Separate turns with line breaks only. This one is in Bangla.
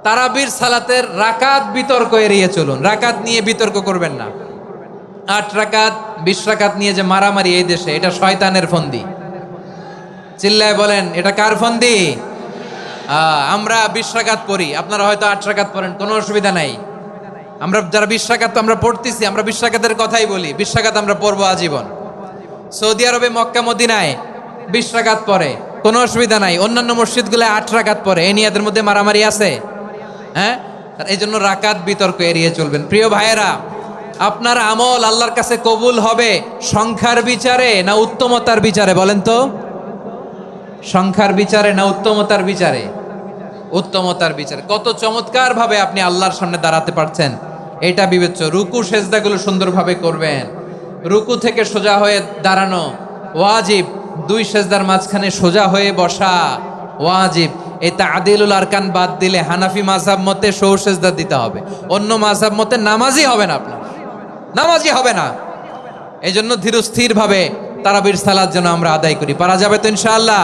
তারাবির সালাতের রাকাত বিতর্ক এড়িয়ে চলুন। রাকাত নিয়ে বিতর্ক করবেন না। 8 রাকাত 20 রাকাত নিয়ে যে মারামারি এই দেশে, এটা শয়তানের ফন্দি। চিল্লায় বলেন, এটা কার ফন্দি? আমরা 20 রাকাত পড়ি, আপনারা হয়তো 8 রাকাত পড়েন, কোনো অসুবিধা নাই। আমরা যারা 20 রাকাত আমরা পড়তেছি, আমরা 20 রাকাতের কথাই বলি। 20 রাকাত আমরা পড়বো আজীবন। সৌদি আরবে মক্কা মদিনায় 20 রাকাত পড়ে, কোনো অসুবিধা নাই। অন্যান্য মসজিদগুলো 8 রাকাত পড়ে। এই নিয়ে এদের মধ্যে মারামারি আছে? হ্যাঁ, এই জন্য রাকাত বিতর্ক এড়িয়ে চলবেন। প্রিয় ভাইয়েরা, আপনার আমল আল্লাহর কাছে কবুল হবে সংখ্যার বিচারে না উত্তমতার বিচারে? বলেন তো, সংখ্যার বিচারে না উত্তমতার বিচারে? উত্তমতার বিচারে। কত চমৎকার ভাবে আপনি আল্লাহর সামনে দাঁড়াতে পারছেন, এটা বিবেচ্য। রুকু সেজদাগুলো সুন্দরভাবে করবেন। রুকু থেকে সোজা হয়ে দাঁড়ানো ওয়াজিব। 2 সেজদার মাঝখানে সোজা হয়ে বসা ওয়াজিব। এই তা'দিলুল আরকান বাদ দিলে হানাফি মাযহাব মতে সৌ সেজদা দিতে হবে। অন্য মাযহাব মতে নামাজই হবে না, আপনার নামাজই হবে না। এই জন্য ধীরস্থির ভাবে তারাবির সালাত যেন আমরা আদায় করি। পারা যাবে তো ইনশাআল্লাহ?